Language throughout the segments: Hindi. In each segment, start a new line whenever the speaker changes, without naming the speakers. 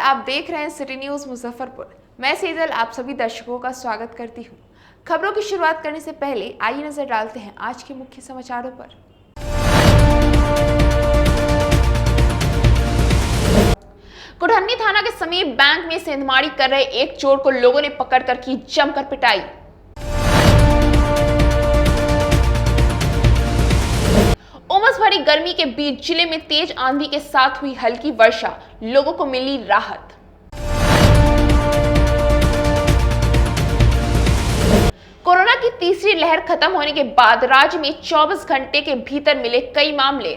आप देख रहे हैं सिटी न्यूज मुजफ्फरपुर। मैं सेजल आप सभी दर्शकों का स्वागत करती हूं। खबरों की शुरुआत करने से पहले आइए नजर डालते हैं आज के मुख्य समाचारों पर। कुढ़न्नी थाना के समीप बैंक में सेंधमारी कर रहे एक चोर को लोगों ने पकड़कर की जमकर पिटाई। उमस भरी गर्मी के बीच जिले में तेज आंधी के साथ हुई हल्की वर्षा, लोगों को मिली राहत। कोरोना की तीसरी लहर खत्म होने के बाद राज्य में 24 घंटे के भीतर मिले कई मामले।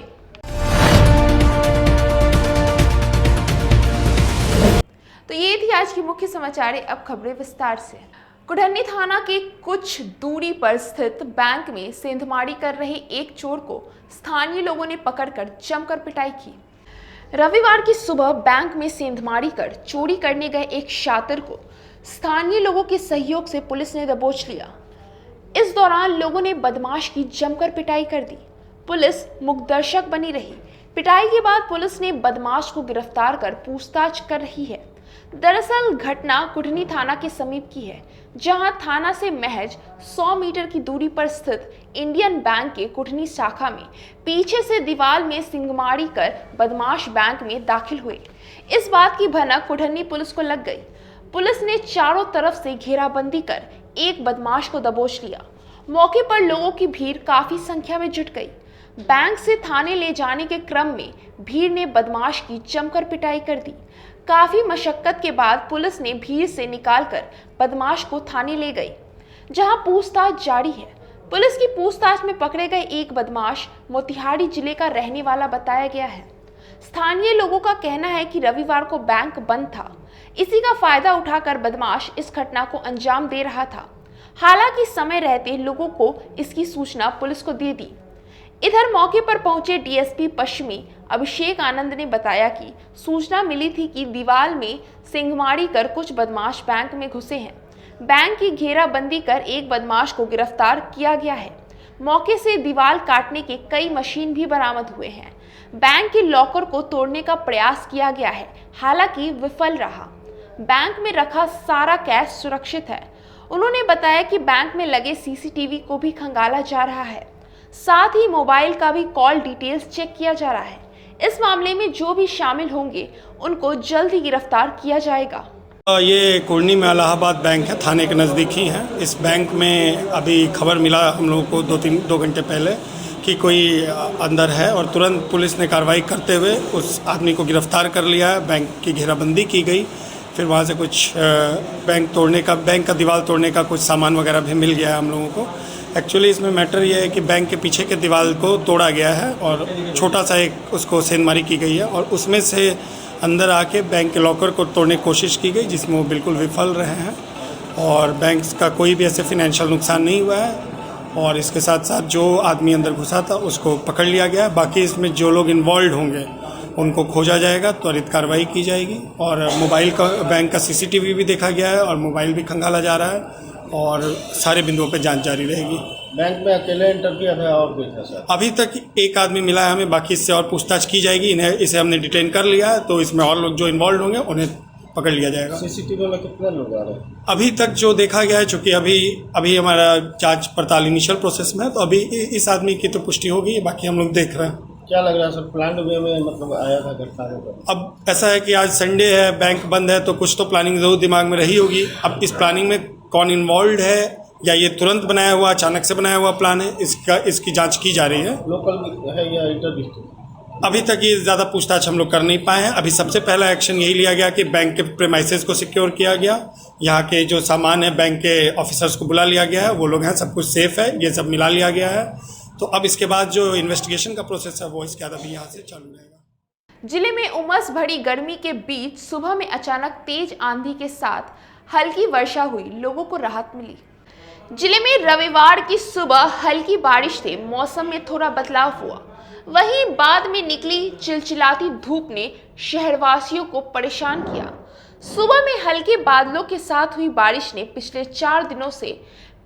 तो ये थी आज की मुख्य समाचार। अब खबरें विस्तार से। कुढ़न्नी थाना के कुछ दूरी पर स्थित बैंक में सेंधमारी कर रहे एक चोर को स्थानीय लोगों ने पकड़कर जमकर पिटाई की। रविवार की सुबह बैंक में सेंधमारी कर चोरी करने गए एक शातिर को स्थानीय लोगों के सहयोग से पुलिस ने दबोच लिया। इस दौरान लोगों ने बदमाश की जमकर पिटाई कर दी। पुलिस मूकदर्शक बनी रही। पिटाई के बाद पुलिस ने बदमाश को गिरफ्तार कर पूछताछ कर रही है। दरअसल घटना कुढ़नी थाना के समीप की है, जहां थाना से महज 100 मीटर की दूरी पर स्थित इंडियन बैंक के कुढ़नी शाखा में पीछे से दीवार में सिंगमारी कर बदमाश बैंक में दाखिल हुए। इस बात की भनक कुढ़नी पुलिस को लग गई। पुलिस ने चारों तरफ से घेराबंदी कर एक बदमाश को दबोच लिया। मौके पर लोगों की भीड़ काफी संख्या में जुट गई। बैंक से थाने ले जाने के क्रम में भीड़ ने बदमाश की जमकर पिटाई कर दी। काफी मशक्कत के बाद पुलिस ने भीड़ से निकालकर बदमाश को थाने ले गई, जहां पूछताछ जारी है। पुलिस की पूछताछ में पकड़े गए एक बदमाश मोतिहारी जिले का रहने वाला बताया गया है। स्थानीय लोगों का कहना है कि रविवार को बैंक बंद था, इसी का फायदा उठाकर बदमाश इस घटना को अंजाम दे रहा था। हालांकि समय रहते लोगों को इसकी सूचना पुलिस को दे दी। इधर मौके पर पहुंचे डीएसपी पश्चिमी अभिषेक आनंद ने बताया कि सूचना मिली थी कि दीवार में सिंगमारी कर कुछ बदमाश बैंक में घुसे हैं। बैंक की घेराबंदी कर एक बदमाश को गिरफ्तार किया गया है। मौके से दीवार काटने के कई मशीन भी बरामद हुए हैं। बैंक के लॉकर को तोड़ने का प्रयास किया गया है, हालांकि विफल रहा। बैंक में रखा सारा कैश सुरक्षित है। उन्होंने बताया कि बैंक में लगे सीसीटीवी को भी खंगाला जा रहा है, साथ ही मोबाइल का भी कॉल डिटेल्स चेक किया जा रहा है। इस मामले में जो भी शामिल होंगे उनको जल्द ही गिरफ्तार किया जाएगा।
ये कुढ़नी में इलाहाबाद बैंक है, थाने के नज़दीक ही है। इस बैंक में अभी खबर मिला हम लोगों को 2 घंटे पहले कि कोई अंदर है, और तुरंत पुलिस ने कार्रवाई करते हुए उस आदमी को गिरफ्तार कर लिया है। बैंक की घेराबंदी की गई, फिर वहाँ से कुछ बैंक का दीवार तोड़ने का कुछ सामान वगैरह भी मिल गया है हम लोगों को। एक्चुअली इसमें मैटर ये है कि बैंक के पीछे के दीवार को तोड़ा गया है और छोटा सा एक उसको सेंधमारी की गई है, और उसमें से अंदर आके बैंक के लॉकर को तोड़ने की कोशिश की गई, जिसमें वो बिल्कुल विफल रहे हैं। और बैंक का कोई भी ऐसे फिनेंशियल नुकसान नहीं हुआ है। और इसके साथ साथ जो आदमी अंदर घुसा था उसको पकड़ लिया गया है। बाकी इसमें जो लोग इन्वॉल्व होंगे उनको खोजा जाएगा, त्वरित कार्रवाई की जाएगी। और मोबाइल का बैंक का सीसीटीवी भी देखा गया है और मोबाइल भी खंगाला जा रहा है, और सारे बिंदुओं पे जांच जारी रहेगी।
बैंक में अकेले एंटर किया था और कोई था सर?
अभी तक एक आदमी मिला है हमें, बाकी इससे और पूछताछ की जाएगी। इसे हमने डिटेन कर लिया है, तो इसमें और लोग जो इन्वॉल्व होंगे उन्हें पकड़ लिया जाएगा।
सीसीटीवी में कितने लोग आ रहे हैं
अभी तक? जो देखा गया है, चूंकि अभी हमारा जांच पड़ताल इनिशियल प्रोसेस में है, तो अभी इस आदमी की तो पुष्टि होगी, बाकी हम लोग देख रहे हैं।
क्या लग रहा है सर, प्लान वे में मतलब आया था गिरफ्तार होकर?
अब ऐसा है कि आज संडे है, बैंक बंद है, तो कुछ तो प्लानिंग जरूर दिमाग में रही होगी। अब इस प्लानिंग में कौन इन्वॉल्व है, या ये तुरंत बनाया हुआ, अचानक से बनाया हुआ प्लान है, इसकी जांच की जा रही है।
लोकल है या इंटर डिस्ट्रिक्ट?
अभी तक ये ज़्यादा पूछताछ हम लोग कर नहीं पाए हैं। अभी सबसे पहला एक्शन यही लिया गया कि बैंक के प्रेमाइसेस को सिक्योर किया गया। यहाँ के जो सामान है बैंक के ऑफिसर्स को बुला लिया गया है, वो लोग हैं, सब कुछ सेफ है, ये सब मिला लिया गया है। तो अब इसके बाद जो इन्वेस्टिगेशन का प्रोसेस है वो इसके बाद अभी यहाँ से चालू रहेगा।
जिले में उमस भरी गर्मी के बीच सुबह में अचानक तेज आंधी के साथ हल्की वर्षा हुई, लोगों को राहत मिली। जिले में रविवार की सुबह हल्की बारिश से मौसम में थोड़ा बदलाव हुआ, वहीं बाद में निकली चिलचिलाती धूप ने शहरवासियों को परेशान किया। सुबह में हल्के बादलों के साथ हुई बारिश ने पिछले 4 दिनों से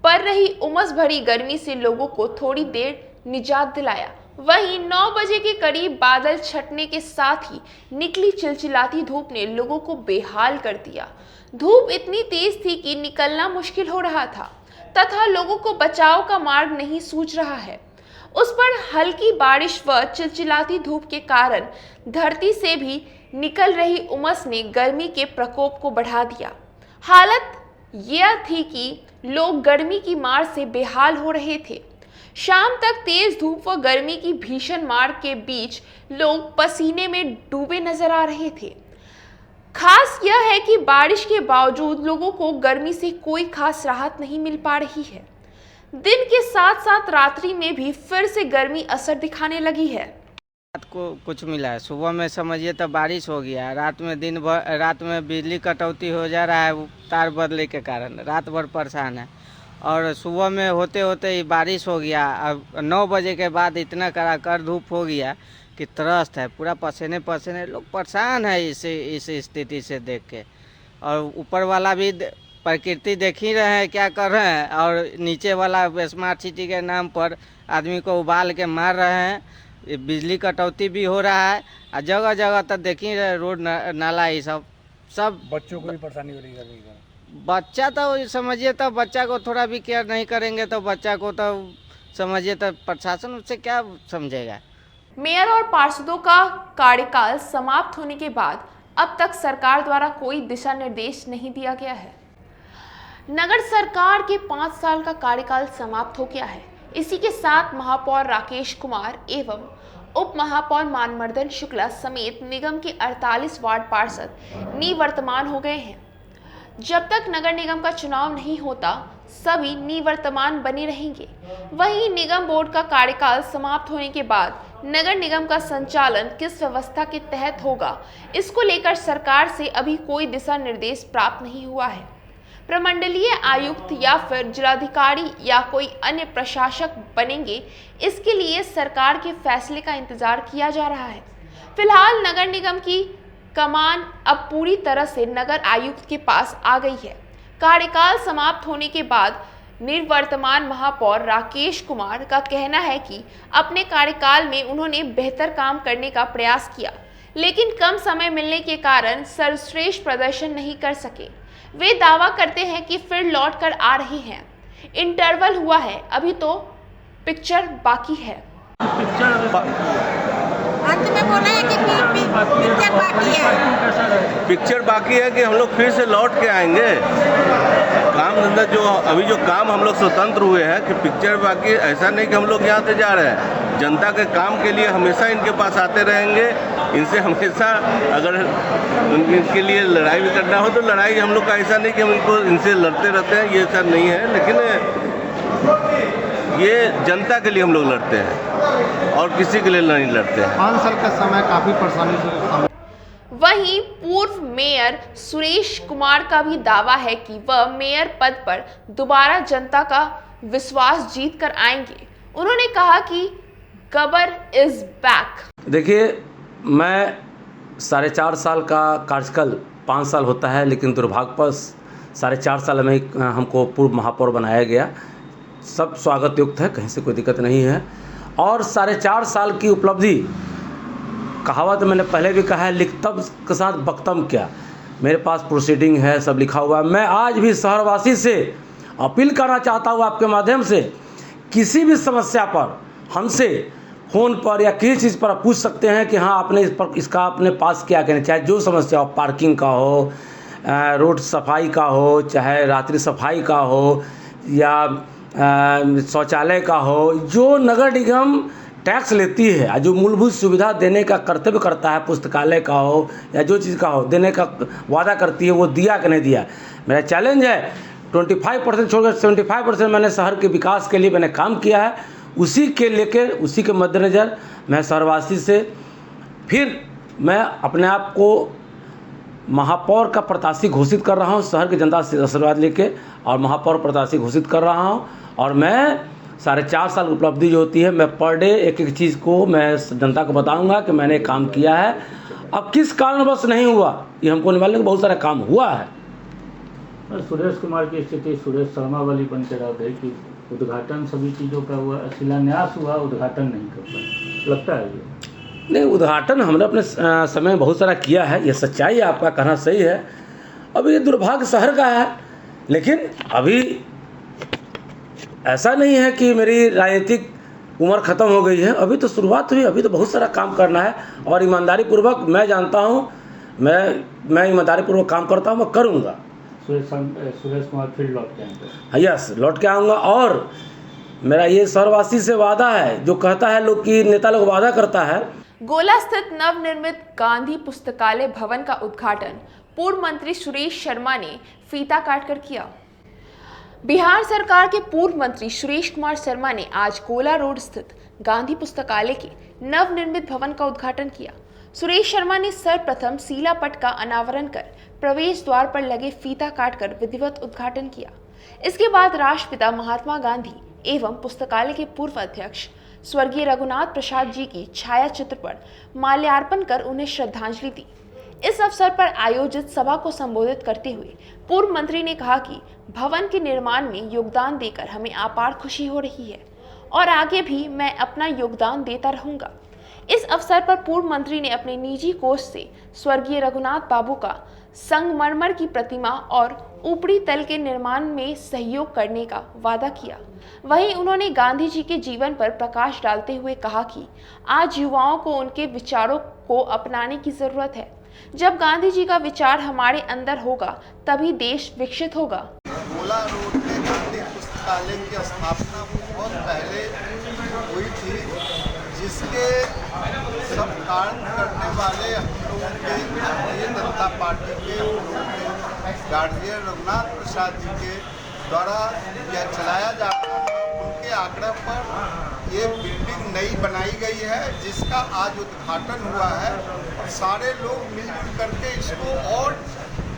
पड़ रही उमस भरी गर्मी से लोगों को थोड़ी देर निजात दिलाया। वहीं 9 बजे के करीब बादल छटने के साथ ही निकली चिलचिलाती धूप ने लोगों को बेहाल कर दिया। धूप इतनी तेज थी कि निकलना मुश्किल हो रहा था तथा लोगों को बचाव का मार्ग नहीं सूझ रहा है। उस पर हल्की बारिश व चिलचिलाती धूप के कारण धरती से भी निकल रही उमस ने गर्मी के प्रकोप को बढ़ा दिया। हालत यह थी कि लोग गर्मी की मार से बेहाल हो रहे थे। शाम तक तेज धूप व गर्मी की भीषण मार के बीच लोग पसीने में डूबे नजर आ रहे थे। खास यह है कि बारिश के बावजूद लोगों को गर्मी से कोई खास राहत नहीं मिल पा रही है। दिन के साथ साथ रात्रि में भी फिर से गर्मी असर दिखाने लगी है।
रात को कुछ मिला है, सुबह में समझिए तो बारिश हो गया, रात में दिन भर रात में बिजली कटौती हो जा रहा है तार बदले के कारण, रात भर परेशान है। और सुबह में होते होते ही बारिश हो गया। अब 9 बजे के बाद इतना कड़ाकर धूप हो गया कि त्रस्त है, पूरा पसीने पसीने, लोग परेशान है इस स्थिति से देख के। और ऊपर वाला भी प्रकृति देख ही रहे हैं क्या कर रहे हैं, और नीचे वाला स्मार्ट सिटी के नाम पर आदमी को उबाल के मार रहे हैं। बिजली कटौती भी हो रहा है और जगह जगह तक देख ही रहे, रोड नाला ये सब
बच्चों को भी परेशानी हो रही है।
बच्चा तो समझिए तो बच्चा को थोड़ा भी केयर नहीं करेंगे तो बच्चा को तो समझिए तो प्रशासन उससे क्या समझेगा।
मेयर और पार्षदों का कार्यकाल समाप्त होने के बाद अब तक सरकार द्वारा कोई दिशा निर्देश नहीं दिया गया है। नगर सरकार के 5 साल का कार्यकाल समाप्त हो गया है। इसी के साथ महापौर राकेश कुमार एवं उप महापौर मानमर्दन शुक्ला समेत निगम के 48 वार्ड पार्षद निवर्तमान हो गए हैं। जब तक नगर निगम का चुनाव नहीं होता सभी निवर्तमान बने रहेंगे। वहीं निगम बोर्ड का कार्यकाल समाप्त होने के बाद नगर निगम का संचालन किस व्यवस्था के तहत होगा, इसको लेकर सरकार से अभी कोई दिशा निर्देश प्राप्त नहीं हुआ है। प्रमंडलीय आयुक्त या फिर जिलाधिकारी या कोई अन्य प्रशासक बनेंगे, इसके लिए सरकार के फैसले का इंतजार किया जा रहा है। फिलहाल नगर निगम की कमान अब पूरी तरह से नगर आयुक्त के पास आ गई है। कार्यकाल समाप्त होने के बाद निवर्तमान महापौर राकेश कुमार का कहना है कि अपने कार्यकाल में उन्होंने बेहतर काम करने का प्रयास किया, लेकिन कम समय मिलने के कारण सर्वश्रेष्ठ प्रदर्शन नहीं कर सके। वे दावा करते हैं कि फिर लौट कर आ रहे हैं। इंटरवल हुआ है, अभी तो पिक्चर बाकी है।
अंत में बोला है कि पिक्चर बाकी है।
पिक्चर बाकी है कि हम लोग फिर से लौट के आएंगे। काम धंधा जो अभी जो काम हम लोग स्वतंत्र हुए हैं कि पिक्चर बाकी, ऐसा नहीं कि हम लोग यहाँ से जा रहे हैं। जनता के काम के लिए हमेशा इनके पास आते रहेंगे। इनसे हमेशा अगर इनके लिए लड़ाई भी करना हो तो लड़ाई हम लोग का ऐसा नहीं कि हम इनसे लड़ते रहते हैं, ये सब नहीं है। लेकिन ये जनता के लिए हम लोग लड़ते हैं और किसी के लिए नहीं लड़ते हैं।
5 साल का समय काफ़ी परेशानी से।
वहीं पूर्व मेयर सुरेश कुमार का भी दावा है कि वह मेयर पद पर दोबारा जनता का विश्वास जीत कर आएंगे। उन्होंने कहा कि गब्बर इज बैक।
देखिए, मैं 4.5 साल का कार्यकाल 5 साल होता है, लेकिन दुर्भाग्यवश 4.5 साल में हमको पूर्व महापौर बनाया गया। सब स्वागत युक्त है, कहीं से कोई दिक्कत नहीं है। और 4.5 साल की उपलब्धि, कहावत मैंने पहले भी कहा है, लिखतम के साथ बख्तम क्या। मेरे पास प्रोसीडिंग है, सब लिखा हुआ है। मैं आज भी शहरवासी से अपील करना चाहता हूँ आपके माध्यम से, किसी भी समस्या पर हमसे फ़ोन पर या किसी चीज़ पर पूछ सकते हैं कि हाँ आपने इसका अपने पास क्या कहना, चाहे जो समस्या हो, पार्किंग का हो, रोड सफाई का हो, चाहे रात्रि सफाई का हो, या शौचालय का हो। जो नगर निगम टैक्स लेती है और जो मूलभूत सुविधा देने का कर्तव्य करता है, पुस्तकालय का हो या जो चीज़ का हो, देने का वादा करती है, वो दिया कि नहीं दिया। मेरा चैलेंज है 25% छोड़कर 75% मैंने शहर के विकास के लिए मैंने काम किया है। उसी के लेकर, उसी के मद्देनज़र मैं शहरवासी से फिर मैं अपने आप को महापौर का प्रत्याशी घोषित कर रहा हूँ। शहर की जनता से आशीर्वाद लेके और महापौर प्रत्याशी घोषित कर रहा हूँ। और मैं 4.5 साल उपलब्धि जो होती है, मैं पर डे एक एक चीज़ को मैं जनता को बताऊंगा कि मैंने काम किया है। अब किस कारणवश नहीं हुआ ये हमको नहीं मालूम, बहुत सारा काम हुआ है।
सुरेश कुमार की स्थिति सुरेश शर्मा वाली बन के रह गई कि उद्घाटन सभी चीज़ों का हुआ, शिलान्यास हुआ, उद्घाटन नहीं कर पाए, लगता है ये?
नहीं, उद्घाटन हमने अपने समय में बहुत सारा किया है, ये सच्चाई है, आपका कहना सही है। अब ये दुर्भाग्य शहर का है, लेकिन अभी ऐसा नहीं है कि मेरी राजनीतिक उम्र ख़त्म हो गई है, अभी तो शुरुआत हुई, अभी तो बहुत सारा काम करना है। और ईमानदारी पूर्वक मैं जानता हूँ, मैं ईमानदारी पूर्वक काम करता हूँ, मैं करूँगा।
सुरेश कुमार फिर लौट के आएंगे?
हाँ, यस, लौट के आऊँगा। और मेरा ये शहरवासी से वादा है, जो कहता है लोग कि नेता लोग वादा करता है।
गोला स्थित नवनिर्मित गांधी पुस्तकालय भवन का उद्घाटन पूर्व मंत्री सुरेश शर्मा ने फीता काटकर किया। बिहार सरकार के पूर्व मंत्री सुरेश कुमार शर्मा ने आज गोला रोड स्थित गांधी पुस्तकालय के नवनिर्मित भवन का उद्घाटन किया। सुरेश शर्मा ने सर्वप्रथम शिलापट का अनावरण कर प्रवेश द्वार पर लगे फीता काटकर विधिवत उद्घाटन किया। इसके बाद राष्ट्रपिता महात्मा गांधी एवं पुस्तकालय के पूर्व अध्यक्ष स्वर्गीय रघुनाथ प्रसाद जी की छाया चित्र पर माल्यार्पण कर उन्हें श्रद्धांजलि दी। इस अवसर पर आयोजित सभा को संबोधित करते हुए पूर्व मंत्री ने कहा कि भवन के निर्माण में योगदान देकर हमें अपार खुशी हो रही है और आगे भी मैं अपना योगदान देता रहूंगा। इस अवसर पर पूर्व मंत्री ने अपने निजी कोष से स्वर्गीय रघुनाथ बाबू का संगमरमर की प्रतिमा और ऊपरी तल के निर्माण में सहयोग करने का वादा किया। वहीं उन्होंने गांधी जी के जीवन पर प्रकाश डालते हुए कहा कि आज युवाओं को उनके विचारों को अपनाने की जरूरत है। जब गांधी जी का विचार हमारे अंदर होगा तभी देश विकसित होगा।
गोला रोड में गांधी पुस्तकालय की स्थापना बहुत पहले हुई थी, जिसके सब कारण करने वाले हम लोगों के भारतीय जनता पार्टी के गार्जियन रघुनाथ प्रसाद जी के द्वारा यह चलाया जा रहा है। उनके आग्रह पर ये बिल्डिंग नई बनाई गई है, जिसका आज उद्घाटन हुआ है और सारे लोग मिलजुल करके इसको और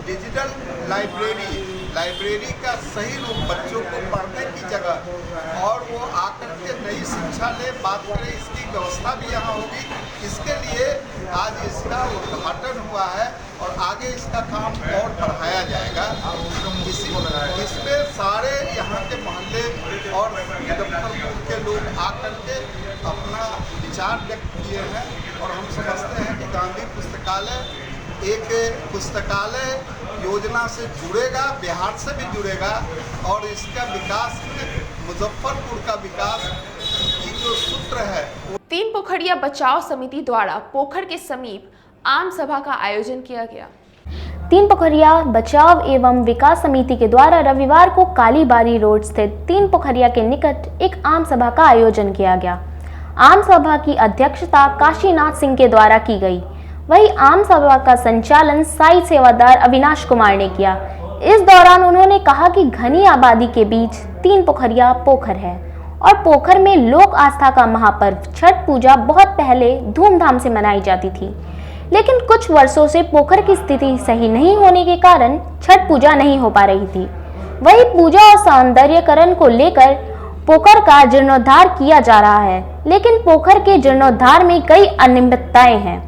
डिजिटल लाइब्रेरी का सही रूप बच्चों को पढ़ने की जगह और वो आकर के नई शिक्षा ले बात करें, इसकी व्यवस्था भी यहाँ होगी। इसके लिए आज इसका उद्घाटन हुआ है और आगे इसका काम और बढ़ाया जाएगा। इसमें सारे यहाँ के मोहल्ले और मुजफ्फरपुर के लोग आकर के अपना विचार व्यक्त किए हैं और हम समझते हैं कि गांधी पुस्तकालय एक पुस्तकालय योजना से जुड़ेगा, बिहार से भी जुड़ेगा और इसका विकास में मुजफ्फरपुर का विकास की जो सूत्र है।
तीन पोखरिया बचाव समिति द्वारा पोखर के समीप आम सभा का आयोजन किया गया।
तीन पोखरिया बचाव एवं विकास समिति के द्वारा रविवार को कालीबारी रोड स्थित तीन पोखरिया के निकट एक आम सभा का आयोजन किया गया। आम सभा की अध्यक्षता काशीनाथ सिंह के द्वारा की गई। वहीं आम सभा का संचालन साई सेवादार अविनाश कुमार ने किया। इस दौरान उन्होंने कहा कि घनी आबादी के बीच तीन पोखरिया पोखर है और पोखर में लोक आस्था का महापर्व छठ पूजा बहुत पहले धूमधाम से मनाई जाती थी, लेकिन कुछ वर्षों से पोखर की स्थिति सही नहीं होने के कारण छठ पूजा नहीं हो पा रही थी। वही पूजा और सौंदर्यकरण को लेकर पोखर का जीर्णोद्धार किया जा रहा है, लेकिन पोखर के जीर्णोद्धार में कई अनियमितताएं हैं,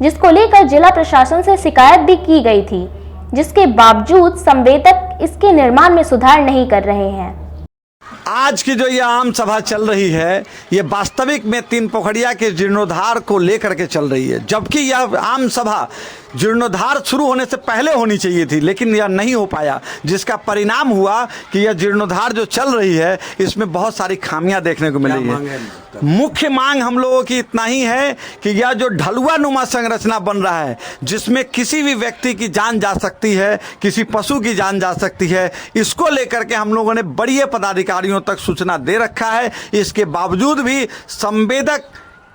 जिसको लेकर जिला प्रशासन से शिकायत भी की गई थी, जिसके बावजूद संवेदक इसके निर्माण में सुधार नहीं कर रहे हैं।
आज की जो ये आम सभा चल रही है, ये वास्तविक में तीन पोखरिया के जीर्णोद्धार को लेकर के चल रही है, जबकि यह आम सभा जीर्णोद्धार शुरू होने से पहले होनी चाहिए थी, लेकिन यह नहीं हो पाया, जिसका परिणाम हुआ कि यह जीर्णोद्धार जो चल रही है इसमें बहुत सारी खामियां देखने को मिली है। मुख्य मांग हम लोगों की इतना ही है कि यह जो ढलुआ नुमा संरचना बन रहा है, जिसमें किसी भी व्यक्ति की जान जा सकती है, किसी पशु की जान जा सकती है, इसको लेकर के हम लोगों ने बड़े पदाधिकारियों तक सूचना दे रखा है। इसके बावजूद भी संवेदक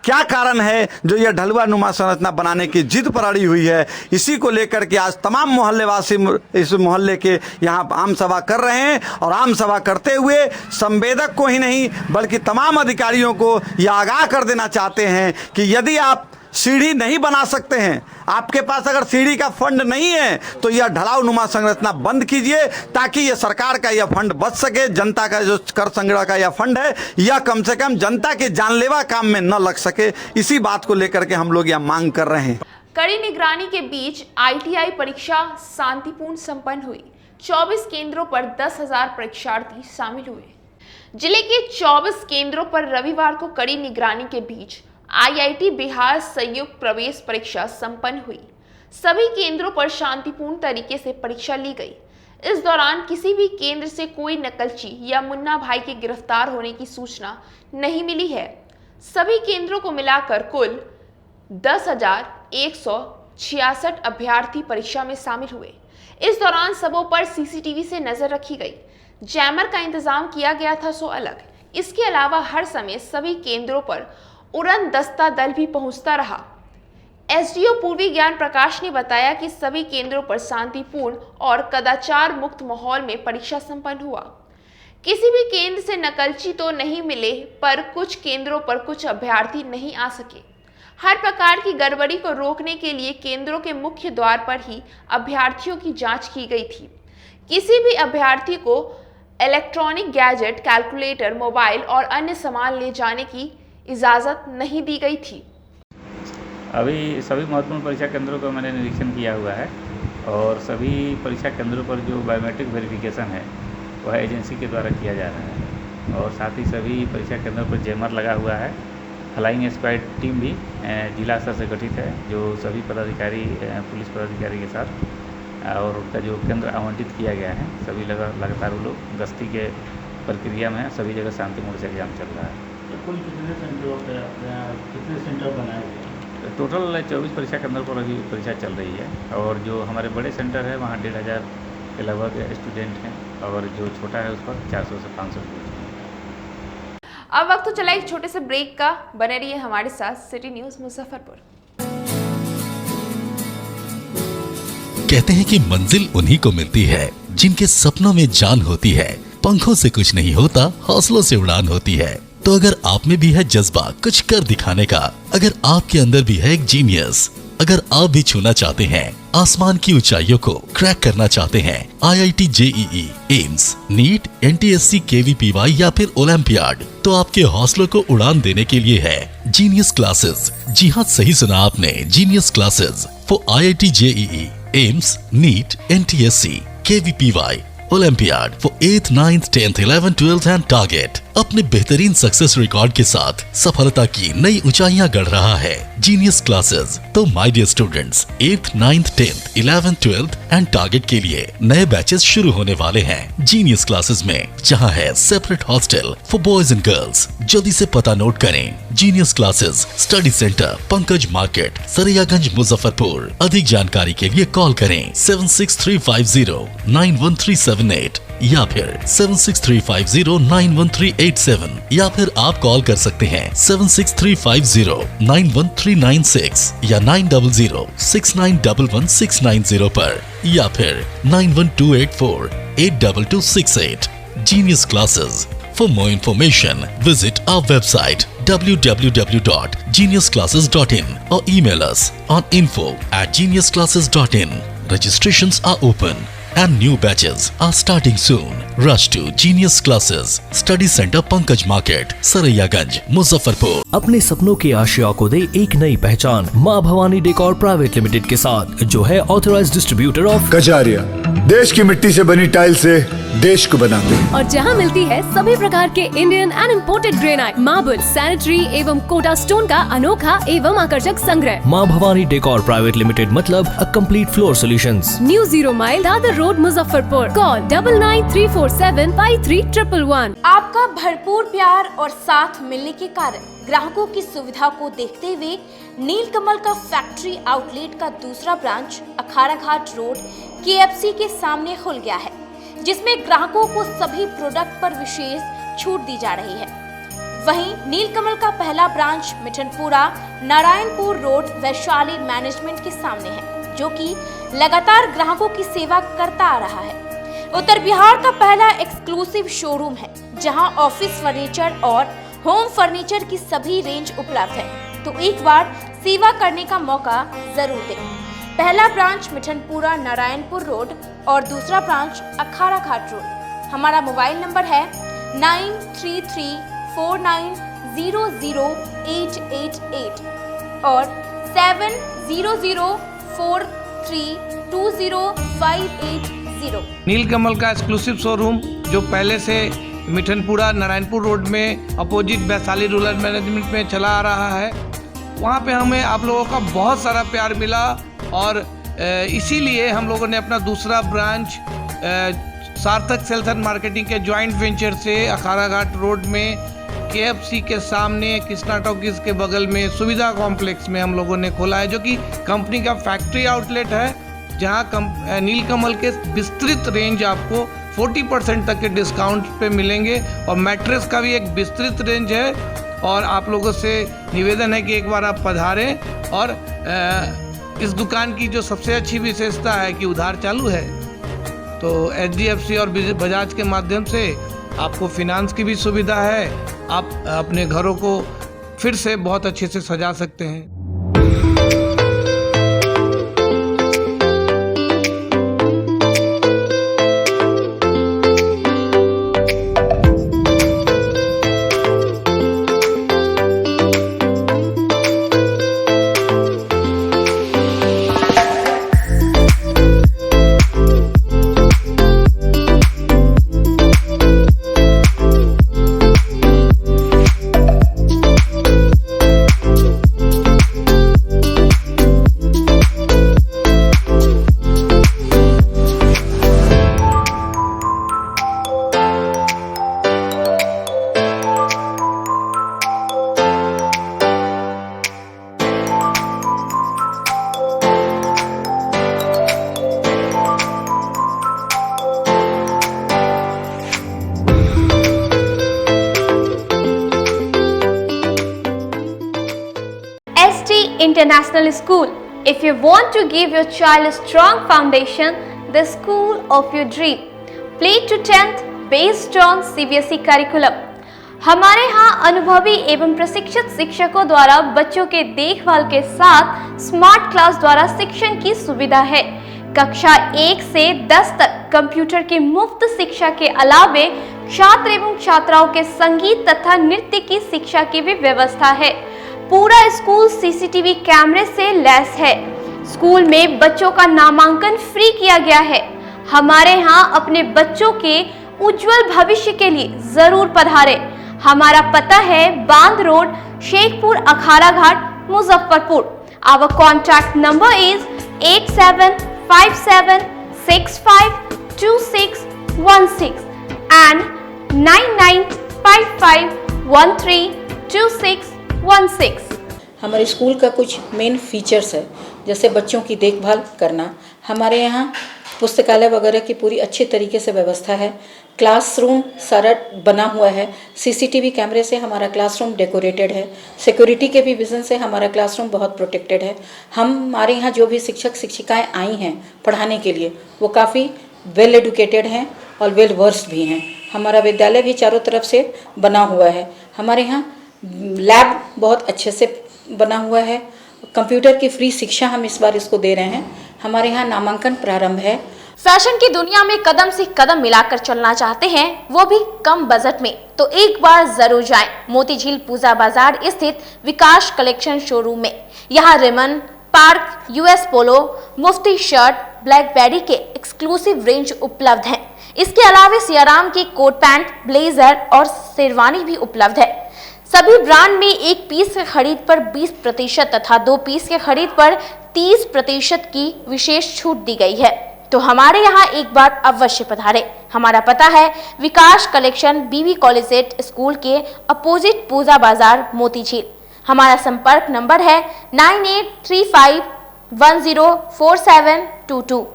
क्या कारण है जो यह ढलुआ नुमा संरचना बनाने की जिद पर अड़ी हुई है, इसी को लेकर के आज तमाम मोहल्लेवासी इस मोहल्ले के यहाँ आम सभा कर रहे हैं और आम सभा करते हुए संवेदक को ही नहीं बल्कि तमाम अधिकारियों को यह आगाह कर देना चाहते हैं कि यदि आप सीढ़ी नहीं बना सकते हैं, आपके पास अगर सीढ़ी का फंड नहीं है, तो यह ढलाव नुमा संरचना बंद कीजिए, ताकि यह सरकार का यह फंड बच सके। जनता का जो कर संग्रह का यह फंड है, यह कम से कम जनता के जानलेवा काम में न लग सके। इसी बात को लेकर के हम लोग यह मांग कर रहे हैं।
कड़ी निगरानी के बीच ITI परीक्षा शांतिपूर्ण संपन्न हुई। 24 केंद्रों पर 10,000 परीक्षार्थी शामिल हुए। जिले के 24 केंद्रों पर रविवार को कड़ी निगरानी के बीच आईआईटी बिहार संयुक्त प्रवेश परीक्षा संपन्न हुई। सभी केंद्रों पर शांतिपूर्ण तरीके से परीक्षा ली गई। इस दौरान किसी भी केंद्र से कोई नकलची या मुन्ना भाई के गिरफ्तार होने की सूचना नहीं मिली है। सभी केंद्रों को मिलाकर कुल 10,166 अभ्यर्थी परीक्षा में शामिल हुए। इस दौरान सबों पर सीसीटीवी से नजर रखी गई। जैमर का इंतजाम किया गया था सो अलग। इसके अलावा हर समय सभी केंद्रों पर उड़न दस्ता दल भी पहुंचता रहा। एसडीओ पूर्वी ज्ञान प्रकाश ने बताया कि सभी केंद्रों पर शांतिपूर्ण और कदाचार मुक्त माहौल में परीक्षा संपन्न हुआ। किसी भी केंद्र से नकलची तो नहीं मिले, पर कुछ केंद्रों पर कुछ अभ्यर्थी नहीं आ सके। हर प्रकार की गड़बड़ी को रोकने के लिए केंद्रों के मुख्य द्वार पर ही अभ्यर्थियों की जांच की गई थी। किसी भी अभ्यर्थी को इलेक्ट्रॉनिक गैजेट, कैलकुलेटर, मोबाइल और अन्य सामान ले जाने की इजाज़त नहीं दी गई थी।
अभी सभी महत्वपूर्ण परीक्षा केंद्रों का मैंने निरीक्षण किया हुआ है और सभी परीक्षा केंद्रों पर जो बायोमेट्रिक वेरिफिकेशन है वह एजेंसी के द्वारा किया जा रहा है और साथ ही सभी परीक्षा केंद्रों पर जैमर लगा हुआ है। फ्लाइंग स्क्वाड टीम भी जिला स्तर से गठित है जो सभी पदाधिकारी, पुलिस पदाधिकारी के साथ और उनका जो केंद्र आवंटित किया गया है सभी लगातार वो लोग गश्ती के प्रक्रिया में सभी जगह शांतिपूर्ण से एग्जाम चल रहा है। कुल कितने सेंटर बनाए गए?
टोटल 24 परीक्षा केंद्रों पर अभी परीक्षा चल रही है और जो हमारे बड़े सेंटर है वहाँ 1,500 के लगभग स्टूडेंट हैं और जो छोटा है उस पर 400 से 500 स्टूडेंट हैं।
अब वक्त तो चला एक छोटे से ब्रेक का। बने रहिए हमारे साथ सिटी न्यूज़ मुजफ्फरपुर।
कहते हैं कि मंजिल उन्हीं को मिलती है जिनके सपनों में जान होती है। पंखों से कुछ नहीं होता, हौसलों से उड़ान होती है। तो अगर आप में भी है जज्बा कुछ कर दिखाने का, अगर आपके अंदर भी है एक जीनियस, अगर आप भी छूना चाहते हैं आसमान की ऊंचाइयों को, क्रैक करना चाहते हैं IIT, JEE, AIIMS, NEET, NTSC, KVPY या फिर ओलंपियाड, तो आपके हौसलों को उड़ान देने के लिए है जीनियस क्लासेस। जी हाँ, सही सुना आपने, genius classes for IIT, JEE, AIIMS, NEET, NTSC, KVPY, olympiad for 8th, 9th, 10th, 11th, 12th and target. अपने बेहतरीन सक्सेस रिकॉर्ड के साथ सफलता की नई ऊंचाइयां गढ़ रहा है जीनियस क्लासेस। तो my dear students, 8th, 9th, 10th, 11th, 12th and target के लिए नए बैचेस शुरू होने वाले हैं जीनियस क्लासेस में, जहां है separate hostel for boys and girls. जल्दी से पता नोट करें, genius classes, study centre, Pankaj market, Saraiyaganj, Muzaffarpur. अधिक जानकारी के लिए कॉल करें 7635091378 या फिर 7635091387 या फिर आप कॉल कर सकते हैं 7635091396 या 9006911690 पर या फिर 9128482268। Genius Classes. For more information, visit our website www.geniusclasses.in or email us on info@geniusclasses.in. Registrations are open and new batches are starting soon. Rush to Genius Classes, Study Center, Pankaj Market, Saraiyaganj, Muzaffarpur.
अपने सपनों की आशिया को दे एक नई पहचान माँ भवानी डेकोर प्राइवेट लिमिटेड के साथ, जो है ऑथराइज्ड डिस्ट्रीब्यूटर ऑफ
कजारिया। देश की मिट्टी से बनी टाइल से देश को बनाते हैं
और जहां मिलती है सभी प्रकार के Indian and imported granite, marble, sanitary एवं कोटा स्टोन का अनोखा एवं आकर्षक संग्रह।
माँ भवानी डेकोर प्राइवेट लिमिटेड मतलब a complete floor solutions.
New 0 mile Dadar road, Muzaffarpur. Call 9934753111।
आपका भरपूर प्यार और साथ मिलने के कारण ग्राहकों की सुविधा को देखते हुए नीलकमल का फैक्ट्री आउटलेट का दूसरा ब्रांच अखाड़ा घाट रोड KFC के सामने खुल गया है, जिसमें ग्राहकों को सभी प्रोडक्ट पर विशेष छूट दी जा रही है। वहीं नीलकमल का पहला branch Mithanpura Narayanpur road Vaishali management के सामने है, जो कि लगातार ग्राहकों की सेवा करता आ रहा है। उत्तर बिहार का पहला एक्सक्लूसिव शोरूम है, जहां ऑफिस फर्नीचर और होम फर्नीचर की सभी रेंज उपलब्ध है। तो एक बार सेवा करने का मौका जरूर दें। पहला ब्रांच मिठनपुरा नारायणपुर रोड और दूसरा ब्रांच अखाड़ा घाट रोड। हमारा मोबाइल नंबर है 9334900888 और 7004320580।
नीलकमल का एक्सक्लूसिव शोरूम जो पहले से मिठनपुरा नारायणपुर रोड में अपोजिट वैशाली रूरल मैनेजमेंट में चला आ रहा है। वहाँ पे हमें आप लोगों का बहुत सारा प्यार मिला और इसीलिए हम लोगों ने अपना दूसरा ब्रांच सार्थक सेल्स एंड मार्केटिंग के जॉइंट वेंचर से अखाड़ा घाट रोड में KFC के सामने कृष्णा टॉकीज के बगल में सुविधा कॉम्प्लेक्स में हम लोगों ने खोला है, जो कि कंपनी का फैक्ट्री आउटलेट है, जहां नीलकमल के विस्तृत रेंज आपको 40% तक के डिस्काउंट पे मिलेंगे और मैट्रेस का भी एक विस्तृत रेंज है। और आप लोगों से निवेदन है कि एक बार आप पधारें। और इस दुकान की जो सबसे अच्छी विशेषता है कि उधार चालू है, तो HDFC और बजाज के माध्यम से आपको फिनांस की भी सुविधा है। आप अपने घरों को फिर से बहुत अच्छे से सजा सकते हैं।
International School. If you want to give your child a strong foundation, the school of your dream. Play to 10th based on CBSE curriculum. हमारे यहाँ अनुभवी एवं प्रशिक्षित शिक्षकों द्वारा बच्चों के देखभाल के साथ स्मार्ट क्लास द्वारा शिक्षण की सुविधा है। कक्षा 1 से 10 तक कंप्यूटर की मुफ्त शिक्षा के अलावे छात्र एवं छात्राओं के संगीत तथा नृत्य की शिक्षा की भी व्यवस्था है। पूरा स्कूल CCTV कैमरे से लैस है। स्कूल में बच्चों का नामांकन फ्री किया गया है। हमारे यहाँ अपने बच्चों के उज्जवल भविष्य के लिए जरूर पधारें। हमारा पता है बांध road, Shekhpur, Akhara Ghat, Muzaffarpur. Our contact number is 8757652616 and 9955132616।
हमारे स्कूल का कुछ मेन फीचर्स है, जैसे बच्चों की देखभाल करना। हमारे यहाँ पुस्तकालय वगैरह की पूरी अच्छे तरीके से व्यवस्था है। क्लासरूम सारा बना हुआ है। CCTV कैमरे से हमारा क्लासरूम डेकोरेटेड है। सिक्योरिटी के भी विजन से हमारा क्लासरूम बहुत प्रोटेक्टेड है। हमारे यहाँ जो भी शिक्षक शिक्षिकाएँ आई हैं पढ़ाने के लिए, वो काफ़ी वेल एडुकेटेड हैं और वेल वर्स्ड भी हैं। हमारा विद्यालय भी चारों तरफ से बना हुआ है। हमारे यहाँ लैब बहुत अच्छे से बना हुआ है। कंप्यूटर की फ्री शिक्षा हम इस बार इसको दे रहे हैं। हमारे यहाँ नामांकन प्रारंभ है।
फैशन की दुनिया में कदम से कदम मिलाकर चलना चाहते हैं, वो भी कम बजट में, तो एक बार जरूर जाएं मोती झील पूजा बाजार स्थित विकास कलेक्शन शोरूम में। यहाँ रेमन, पार्क, US पोलो, मुफ्ती शर्ट, ब्लैकबेरी के एक्सक्लूसिव रेंज उपलब्ध हैं। इसके अलावा सियाराम के कोट पैंट, ब्लेजर और शेरवानी भी उपलब्ध है। सभी ब्रांड में 1 पीस के खरीद पर 20% तथा 2 पीस के खरीद पर 30% की विशेष छूट दी गई है। तो हमारे यहाँ एक बार अवश्य पधारें। हमारा पता है विकास कलेक्शन BB कॉलेजिएट स्कूल के अपोजिट पूजा बाजार, मोती झील। हमारा संपर्क नंबर है 9835104722।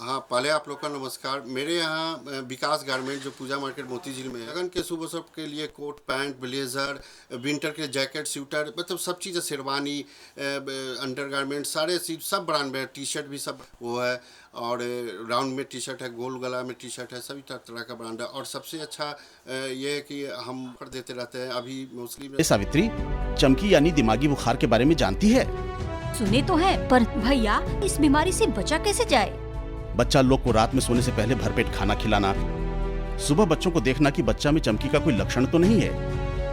हाँ, पहले आप लोग का नमस्कार। मेरे यहाँ विकास गारमेंट जो पूजा मार्केट मोती झील में है, लगन के शुभ अवसर के लिए कोट पैंट, ब्लेजर, विंटर के जैकेट, स्वेटर, मतलब सब चीज़ें, शेरवानी, अंडर गारमेंट, सारे चीज सब ब्रांड में, टी शर्ट भी सब वो है। और राउंड में टी शर्ट है, गोल गला में टी शर्ट है, सभी तरह का ब्रांड है। और सबसे अच्छा ये है कि हम कर देते रहते हैं। अभी मोस्टली
सावित्री, चमकी यानी दिमागी बुखार के बारे में जानती है?
सुने तो है, पर भैया इस बीमारी से बचा कैसे जाए?
बच्चा लोग को रात में सोने से पहले भरपेट खाना खिलाना, सुबह बच्चों को देखना कि बच्चा में चमकी का कोई लक्षण तो नहीं है,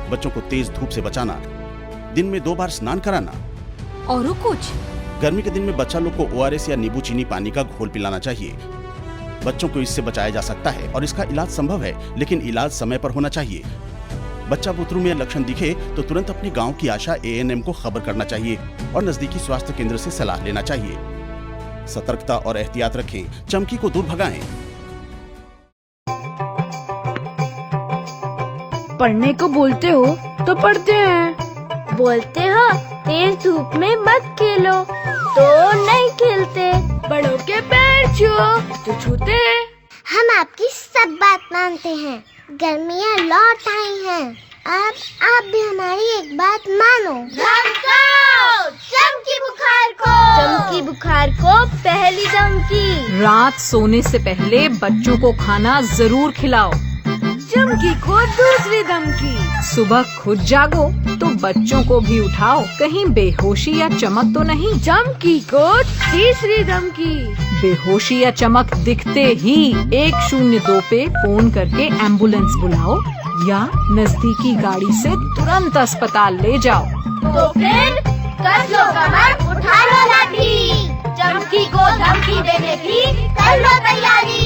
बच्चों को तेज धूप से बचाना, दिन में 2 बार स्नान कराना।
और कुछ?
गर्मी के दिन में बच्चा लोग को ORS या नींबू चीनी पानी का घोल पिलाना चाहिए। बच्चों को इससे बचाया जा सकता है और इसका इलाज संभव है, लेकिन इलाज समय पर होना चाहिए। बच्चा बुतरू में लक्षण दिखे तो तुरंत अपनी गांव की आशा ANM को खबर करना चाहिए और नजदीकी स्वास्थ्य केंद्र से सलाह लेना चाहिए। सतर्कता और एहतियात रखें, चमकी को दूर भगाएं।
पढ़ने को बोलते हो तो पढ़ते हैं, बोलते हो तेज धूप में मत खेलो तो नहीं खेलते, बड़ों के पैर छुओ तो छूते हैं।
हम आपकी सब बात मानते हैं, गर्मियाँ लौट आई हैं, अब आप भी हमारी एक बात मानो।
चमकी बुखार को पहली धमकी।
रात सोने से पहले बच्चों को खाना जरूर खिलाओ।
चमकी को दूसरी धमकी।
सुबह खुद जागो तो बच्चों को भी उठाओ, कहीं बेहोशी या चमक तो नहीं।
चमकी को तीसरी धमकी।
बेहोशी या चमक दिखते ही 102 पे फोन करके एम्बुलेंस बुलाओ या नजदीकी गाड़ी से तुरंत अस्पताल ले जाओ।
तो फिर कर लो कमर, उठा लो लाठी, चमकी को धमकी देने की कर लो तैयारी।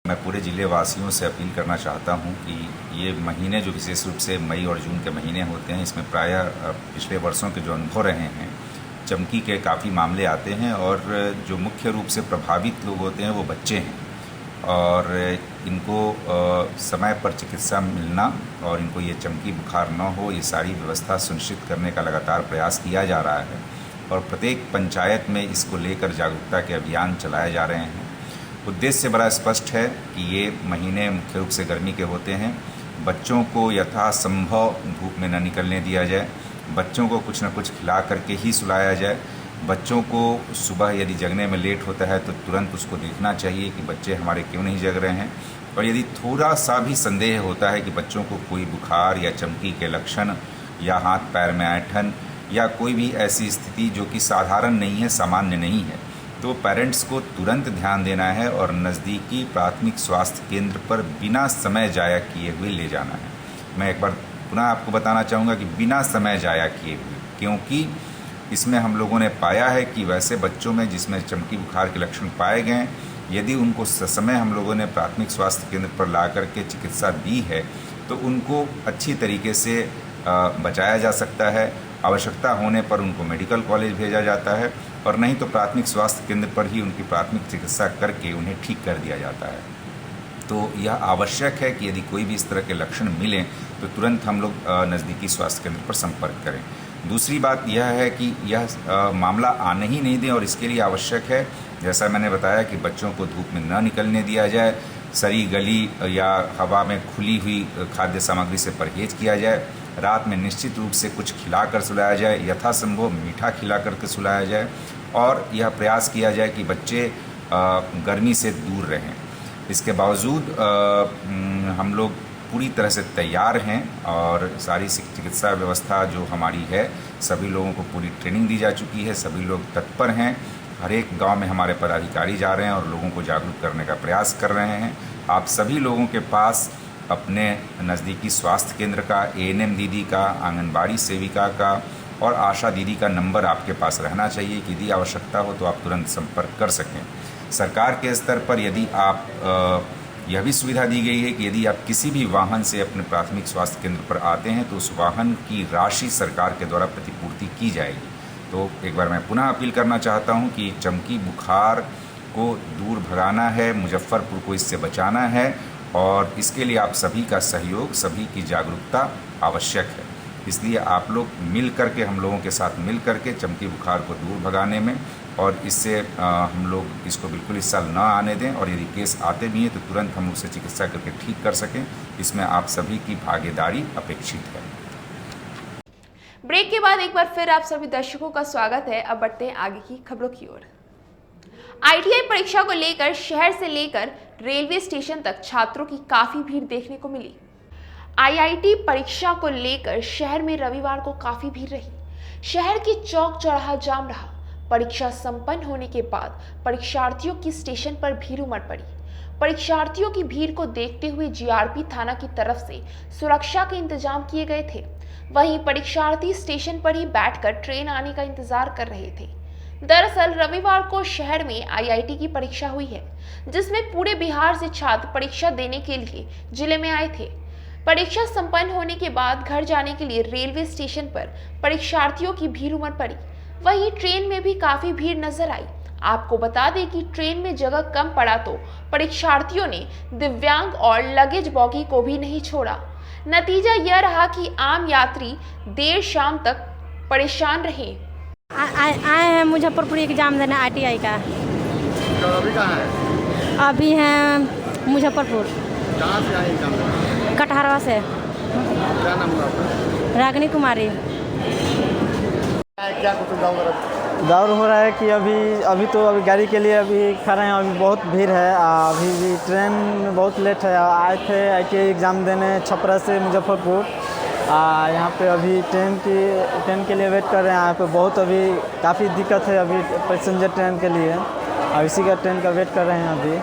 मैं पूरे जिले वासियों से अपील करना चाहता हूं कि ये महीने जो विशेष रूप से मई और जून के महीने होते हैं, इसमें प्रायः पिछले वर्षों के जो अनुभव रहे हैं, चमकी के काफ़ी मामले आते हैं और जो मुख्य रूप से प्रभावित लोग होते हैं वो बच्चे हैं और इनको समय पर चिकित्सा मिलना और इनको ये चमकी बुखार न हो, ये सारी व्यवस्था सुनिश्चित करने का लगातार प्रयास किया जा रहा है और प्रत्येक पंचायत में इसको लेकर जागरूकता के अभियान चलाए जा रहे हैं। उद्देश्य बड़ा स्पष्ट है कि ये महीने मुख्य रूप से गर्मी के होते हैं, बच्चों को यथासंभव धूप में न निकलने दिया जाए, बच्चों को कुछ न कुछ खिला करके ही सुलाया जाए। बच्चों को सुबह यदि जगने में लेट होता है तो तुरंत उसको देखना चाहिए कि बच्चे हमारे क्यों नहीं जग रहे हैं और यदि थोड़ा सा भी संदेह होता है कि बच्चों को कोई बुखार या चमकी के लक्षण या हाथ पैर में ऐंठन या कोई भी ऐसी स्थिति जो कि साधारण नहीं है, सामान्य नहीं है, तो पेरेंट्स को तुरंत ध्यान देना है और नज़दीकी प्राथमिक स्वास्थ्य केंद्र पर बिना समय जाया किए हुए ले जाना है। मैं एक बार पुनः आपको बताना चाहूँगा कि बिना समय जाया किए हुए, क्योंकि इसमें हम लोगों ने पाया है कि वैसे बच्चों में जिसमें चमकी बुखार के लक्षण पाए गए, यदि उनको ससमय हम लोगों ने प्राथमिक स्वास्थ्य केंद्र पर ला करके चिकित्सा दी है तो उनको अच्छी तरीके से बचाया जा सकता है। आवश्यकता होने पर उनको मेडिकल कॉलेज भेजा जाता है और नहीं तो प्राथमिक स्वास्थ्य केंद्र पर ही उनकी प्राथमिक चिकित्सा करके उन्हें ठीक कर दिया जाता है। तो यह आवश्यक है कि यदि कोई भी इस तरह के लक्षण मिलें तो तुरंत हम लोग नज़दीकी स्वास्थ्य केंद्र पर संपर्क करें। दूसरी बात यह है कि यह मामला आने ही नहीं दें और इसके लिए आवश्यक है, जैसा मैंने बताया, कि बच्चों को धूप में न निकलने दिया जाए, सड़ी गली या हवा में खुली हुई खाद्य सामग्री से परहेज किया जाए, रात में निश्चित रूप से कुछ खिलाकर सुलाया जाए, यथासंभव मीठा खिला करके सुलाया जाए और यह प्रयास किया जाए कि बच्चे गर्मी से दूर रहें। इसके बावजूद हम लोग पूरी तरह से तैयार हैं और सारी चिकित्सा व्यवस्था जो हमारी है, सभी लोगों को पूरी ट्रेनिंग दी जा चुकी है, सभी लोग तत्पर हैं। हर एक गांव में हमारे पदाधिकारी जा रहे हैं और लोगों को जागरूक करने का प्रयास कर रहे हैं। आप सभी लोगों के पास अपने नज़दीकी स्वास्थ्य केंद्र का, ANM दीदी का, आंगनबाड़ी सेविका का और आशा दीदी का नंबर आपके पास रहना चाहिए कि यदि आवश्यकता हो तो आप तुरंत संपर्क कर सकें। सरकार के स्तर पर यदि आप यह भी सुविधा दी गई है कि यदि आप किसी भी वाहन से अपने प्राथमिक स्वास्थ्य केंद्र पर आते हैं तो उस वाहन की राशि सरकार के द्वारा प्रतिपूर्ति की जाएगी। तो एक बार मैं पुनः अपील करना चाहता हूं कि चमकी बुखार को दूर भगाना है, मुजफ्फरपुर को इससे बचाना है और इसके लिए आप सभी का सहयोग, सभी की जागरूकता आवश्यक है। इसलिए आप लोग मिल करके, हम लोगों के साथ मिल करके चमकी बुखार को दूर भगाने में और इससे हम लोग इसको बिल्कुल इस साल न आने दें और यदि केस आते भी हैं तो तुरंत हम उससे चिकित्सा करके ठीक कर सकें। इसमें आप सभी की भागीदारी अपेक्षित है।
ब्रेक के बाद एक बार फिर आप सभी दर्शकों का स्वागत है। अब बढ़ते हैं आगे की खबरों की ओर। ITI परीक्षा को लेकर शहर से लेकर रेलवे स्टेशन तक छात्रों की काफी भीड़ देखने को मिली। IIT परीक्षा को लेकर शहर में रविवार को काफी भीड़ रही। शहर के चौक चौराहा जाम रहा। परीक्षा संपन्न होने के बाद परीक्षार्थियों की स्टेशन पर भीड़ उमड़ पड़ी। परीक्षार्थियों की भीड़ को देखते हुए GRP थाना की तरफ से सुरक्षा के इंतजाम किए गए थे। वहीं परीक्षार्थी स्टेशन पर ही बैठकर ट्रेन आने का इंतजार कर रहे थे। दरअसल रविवार को शहर में आईआईटी की परीक्षा हुई है, जिसमें पूरे बिहार से छात्र परीक्षा देने के लिए जिले में आए थे। परीक्षा संपन्न होने के बाद घर जाने के लिए रेलवे स्टेशन पर परीक्षार्थियों की भीड़ उमड़ पड़ी। वहीं ट्रेन में भी काफी भीड़ नजर आई। आपको बता दें कि ट्रेन में जगह कम पड़ा तो परीक्षार्थियों ने दिव्यांग और लगेज बॉगी को भी नहीं छोड़ा। नतीजा यह रहा कि आम यात्री देर शाम तक परेशान रहे।
आए हैं मुजफ्फरपुर एग्जाम देने ITI का।
तो अभी कहाँ है?
अभी हैं मुजफ्फरपुर।
कहाँ से आए एग्जाम देने?
कटहरवा से।
क्या नाम हुआ आपका?
रागिनी कुमारी।
क्या कुछ
दौड़ हो रहा है कि अभी गाड़ी के लिए अभी खड़े हैं। अभी बहुत भीड़ है। अभी भी ट्रेन बहुत लेट है। आए थे ITI एग्ज़ाम देने छपरा से मुजफ्फरपुर। यहाँ पे अभी ट्रेन के लिए वेट कर रहे हैं। यहाँ पे बहुत अभी काफ़ी दिक्कत है अभी पैसेंजर ट्रेन के लिए। इसी का ट्रेन का वेट कर रहे हैं अभी।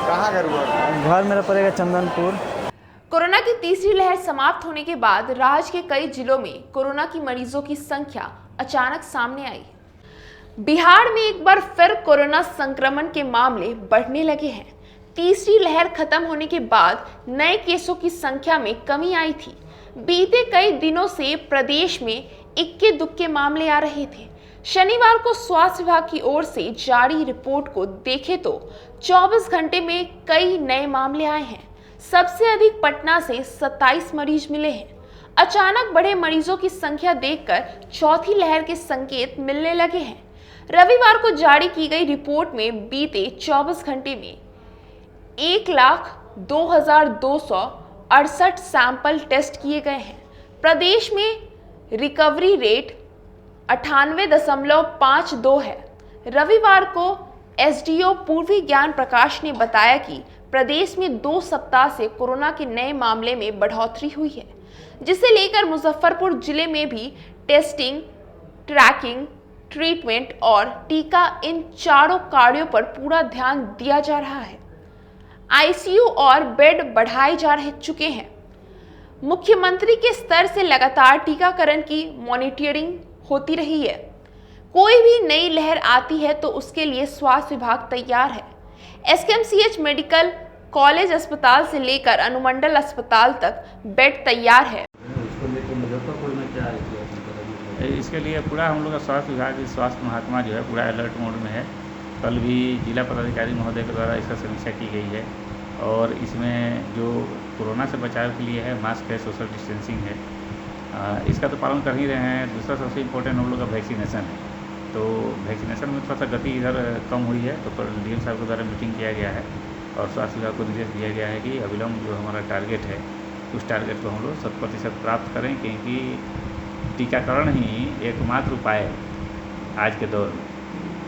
कहाँ घर हुआ?
घर मेरा पड़ेगा चंदनपुर।
कोरोना की तीसरी लहर समाप्त होने के बाद राज्य के कई जिलों में कोरोना की मरीजों की संख्या अचानक सामने आई। बिहार में एक बार फिर कोरोना संक्रमण के मामले बढ़ने लगे हैं। तीसरी लहर खत्म होने के बाद नए केसों की संख्या में कमी आई थी। बीते कई दिनों से प्रदेश में इक्के दुक्के मामले आ रहे थे। शनिवार को स्वास्थ्य विभाग की ओर से जारी रिपोर्ट को देखें तो 24 घंटे में कई नए मामले आए हैं। सबसे अधिक पटना से 27 मरीज मिले हैं। अचानक बढ़े मरीजों की संख्या देखकर चौथी लहर के संकेत मिलने लगे हैं। रविवार को जारी की गई रिपोर्ट में बीते 24 घंटे में 1,02,268 सैंपल टेस्ट किए गए हैं। प्रदेश में रिकवरी रेट 98.52 है। रविवार को SDO पूर्वी ज्ञान प्रकाश ने बताया कि प्रदेश में 2 सप्ताह से कोरोना के नए मामले में बढ़ोतरी हुई है, जिसे लेकर मुजफ्फरपुर जिले में भी टेस्टिंग, ट्रैकिंग, ट्रीटमेंट और टीका इन चारों कार्यों पर पूरा ध्यान दिया जा रहा है। ICU और बेड बढ़ाए जा चुके हैं। मुख्यमंत्री के स्तर से लगातार टीकाकरण की मॉनिटरिंग होती रही है। कोई भी नई लहर आती है तो उसके लिए स्वास्थ्य विभाग तैयार है। SKMCH मेडिकल कॉलेज अस्पताल से लेकर अनुमंडल अस्पताल तक बेड तैयार है।
इसके लिए पूरा हम लोग का स्वास्थ्य विभाग, स्वास्थ्य महात्मा जो है पूरा अलर्ट मोड में है। कल भी जिला पदाधिकारी महोदय के द्वारा इसका समीक्षा की गई है और इसमें जो कोरोना से बचाव के लिए है मास्क है, सोशल डिस्टेंसिंग है, इसका तो पालन कर ही रहे हैं। दूसरा सबसे इम्पोर्टेंट हम लोग का वैक्सीनेशन है। तो वैक्सीनेशन में थोड़ा सा गति इधर कम हुई है, तो कल DM साहब के द्वारा मीटिंग किया गया है और स्वास्थ्य विभाग को निर्देश दिया गया है कि अविलंब जो हमारा टारगेट है उस टारगेट को हम लोग 100% प्राप्त करें, क्योंकि टीकाकरण ही एकमात्र उपाय है आज के दौर में।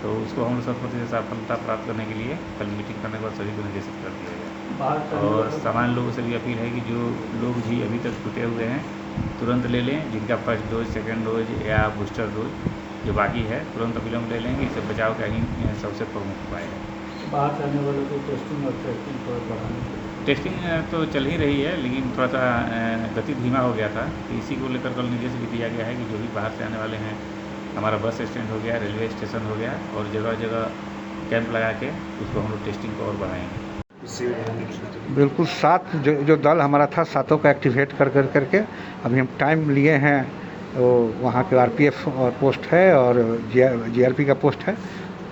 तो उसको हम लोग 100% सफलता प्राप्त करने के लिए कल मीटिंग करने के बाद सभी को निर्देशित कर दिया गया। और सामान्य लोगों से भी अपील है कि जो लोग भी अभी तक छूटे हुए हैं तुरंत ले लें, जिनका फर्स्ट डोज, सेकेंड डोज या बूस्टर डोज जो बाकी है तुरंत अविलंब ले लेंगे। इससे बचाव का ही सबसे प्रमुख उपाय है।
बाहर से आने वालों को टेस्टिंग और ट्रैकिंग को बढ़ाने के लिए
टेस्टिंग तो चल ही रही है, लेकिन थोड़ा सा गति धीमा हो गया था। तो इसी को लेकर कल निर्देश भी दिया गया है कि जो भी बाहर से आने वाले हैं, हमारा बस स्टैंड हो गया, रेलवे स्टेशन हो गया, और जगह जगह कैंप लगा के उसको हम लोग टेस्टिंग को और बढ़ाएंगे।
बिल्कुल 7 जो दल हमारा था, 7 को एक्टिवेट करके अभी हम टाइम लिए हैं। वो वहाँ के RPF और पोस्ट है और GRP का पोस्ट है,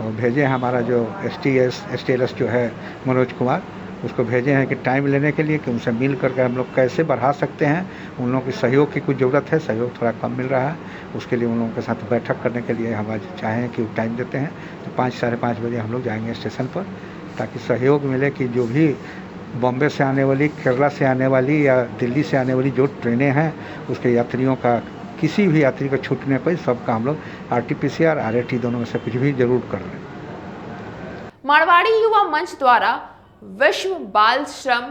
और भेजे हैं हमारा जो STLS जो है मनोज कुमार, उसको भेजे हैं कि टाइम लेने के लिए कि उनसे मिल करके हम लोग कैसे बढ़ा सकते हैं। उन लोगों की सहयोग की कुछ ज़रूरत है, सहयोग थोड़ा कम मिल रहा है, उसके लिए उन लोगों के साथ बैठक करने के लिए हम आज चाहें कि टाइम देते हैं तो 5 साढ़े 5 बजे हम लोग जाएंगे स्टेशन पर, ताकि सहयोग मिले कि जो भी बॉम्बे से आने वाली, केरला से आने वाली या दिल्ली से आने वाली जो ट्रेनें हैं उसके यात्रियों का, किसी भी यात्री को छूटने पर सबका हम लोग RT-PCR RAT दोनों में से कुछ भी जरूर कर रहे हैं।
मारवाड़ी युवा मंच द्वारा विश्व बाल श्रम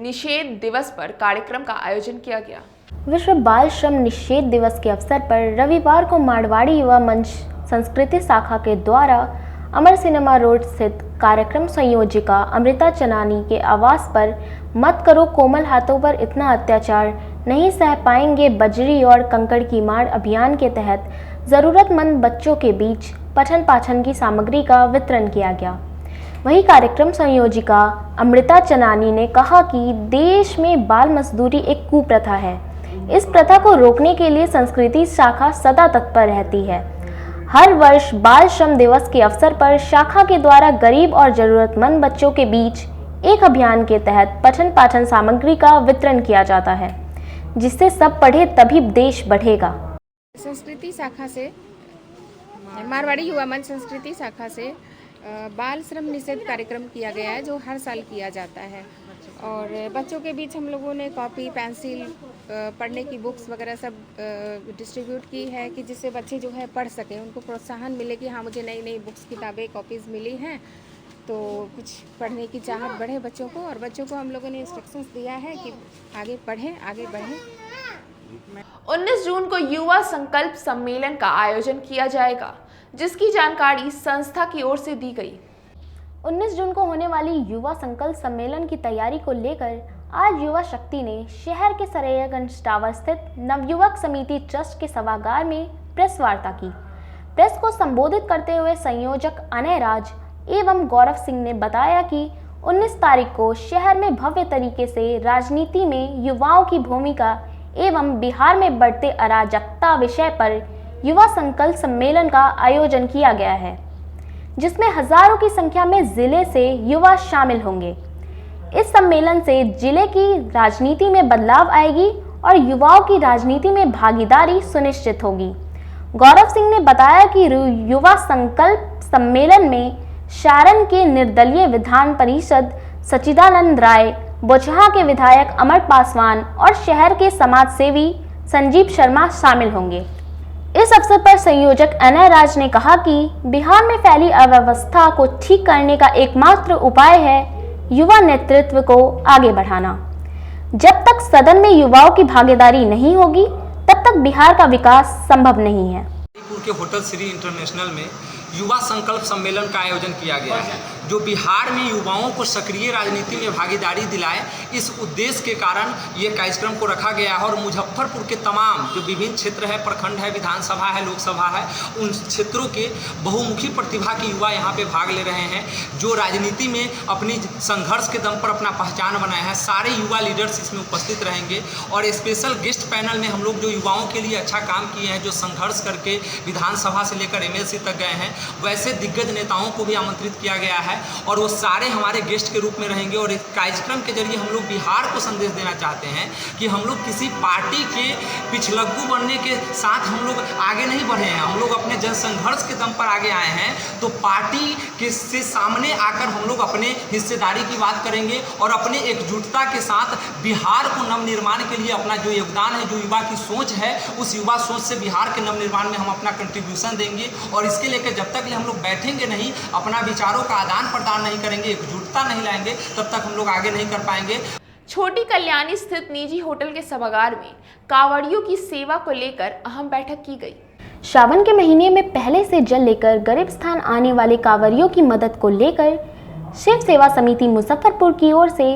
निषेध दिवस पर कार्यक्रम का आयोजन किया गया।
विश्व बाल श्रम निषेध दिवस के अवसर पर रविवार को मारवाड़ी युवा मंच संस्कृति शाखा के द्वारा अमर सिनेमा रोड स्थित कार्यक्रम संयोजिका अमृता चनानी के आवास पर मत करो कोमल हाथों पर इतना अत्याचार, नहीं सह पाएंगे बजरी और कंकड़ की मार अभियान के तहत जरूरतमंद बच्चों के बीच पठन पाठन की सामग्री का वितरण किया गया। वहीं कार्यक्रम संयोजिका अमृता चनानी ने कहा कि देश में बाल मजदूरी एक कुप्रथा है। इस प्रथा को रोकने के लिए संस्कृति शाखा सदा तत्पर रहती है। हर वर्ष बाल श्रम दिवस के अवसर पर शाखा के द्वारा गरीब और जरूरतमंद बच्चों के बीच एक अभियान के तहत पठन पाठन सामग्री का वितरण किया जाता है, जिससे सब पढ़े तभी देश बढ़ेगा।
संस्कृति शाखा से, मारवाड़ी युवा मंच संस्कृति शाखा से बाल श्रम निषेध कार्यक्रम किया गया है, जो हर साल किया जाता है। और बच्चों के बीच हम लोगों ने कॉपी, पेंसिल, पढ़ने की बुक्स वगैरह सब डिस्ट्रीब्यूट की है कि जिससे बच्चे जो है पढ़ सकें, उनको प्रोत्साहन मिले कि हाँ मुझे नई नई बुक्स, किताबें, कॉपीज़ मिली हैं, तो कुछ पढ़ने की चाहत बढ़े बच्चों को। और बच्चों को हम लोगों ने इंस्ट्रक्शंस दिया है कि आगे पढ़ें, आगे बढ़ें।
19 जून को युवा संकल्प सम्मेलन का आयोजन किया जाएगा, जिसकी जानकारी संस्था की ओर से दी गई।
19 जून को होने वाली युवा संकल्प सम्मेलन की तैयारी को लेकर आज युवा शक्ति ने शहर के सरैयागंज टावर स्थित नवयुवक समिति ट्रस्ट के सभागार में प्रेस वार्ता की। प्रेस को संबोधित करते हुए संयोजक अनय राज एवं गौरव सिंह ने बताया कि 19 तारीख को शहर में भव्य तरीके से राजनीति में युवाओं की भूमिका एवं बिहार में बढ़ते अराजकता विषय पर युवा संकल्प सम्मेलन का आयोजन किया गया है, जिसमें हजारों की संख्या में जिले से युवा शामिल होंगे। इस सम्मेलन से जिले की राजनीति में बदलाव आएगी और युवाओं की राजनीति में भागीदारी सुनिश्चित होगी। गौरव सिंह ने बताया कि युवा संकल्प सम्मेलन में सारण के निर्दलीय विधान परिषद सचिदानंद राय, बोचहा के विधायक अमर पासवान और शहर के समाज सेवी संजीव शर्मा शामिल होंगे। इस अवसर पर संयोजक अनय राज ने कहा कि बिहार में फैली अव्यवस्था को ठीक करने का एकमात्र उपाय है युवा नेतृत्व को आगे बढ़ाना। जब तक सदन में युवाओं की भागीदारी नहीं होगी, तब तक बिहार का विकास संभव नहीं है।
के होटल श्री इंटरनेशनल में युवा संकल्प सम्मेलन का आयोजन किया गया है, जो बिहार में युवाओं को सक्रिय राजनीति में भागीदारी दिलाए। इस उद्देश्य के कारण ये कार्यक्रम को रखा गया है और मुजफ्फरपुर के तमाम जो विभिन्न क्षेत्र है, प्रखंड है, विधानसभा है, लोकसभा है, उन क्षेत्रों के बहुमुखी प्रतिभा के युवा यहाँ पे भाग ले रहे हैं, जो राजनीति में अपनी संघर्ष के दम पर अपना पहचान बनाए हैं। सारे युवा लीडर्स इसमें उपस्थित रहेंगे और स्पेशल गेस्ट पैनल में हम लोग जो युवाओं के लिए अच्छा काम किए हैं, जो संघर्ष करके विधानसभा से लेकर एमएलसी तक गए हैं, वैसे दिग्गज नेताओं को भी आमंत्रित किया गया है और वो सारे हमारे गेस्ट के रूप में रहेंगे। और इस कार्यक्रम के जरिए हम लोग बिहार को संदेश देना चाहते हैं कि हम लोग किसी पार्टी के पिछलग्गू बनने के साथ हम लोग आगे नहीं बढ़े हैं। हम लोग अपने जनसंघर्ष के दम पर आगे आए हैं, तो पार्टी के से सामने आकर हम लोग अपने हिस्सेदारी की बात करेंगे और अपने एकजुटता के साथ बिहार को नवनिर्माण के लिए अपना जो योगदान है, जो युवा की सोच है, उस युवा सोच से बिहार के नवनिर्माण में हम अपना कंट्रीब्यूशन देंगे। और इसके लेकर जब तक हम लोग बैठेंगे नहीं, अपना विचारों का आदान प्रदान नहीं करेंगे, एकजुटता नहीं लाएंगे, तब तक हम लोग आगे नहीं कर पाएंगे।
छोटी कल्याणी स्थित निजी होटल के सभागार में कांवड़ियों की सेवा को लेकर अहम बैठक की गई।
श्रावण के महीने में पहले से जल लेकर गरीब स्थान आने वाले कांवड़ियों की मदद को लेकर शिव सेवा समिति मुजफ्फरपुर की ओर से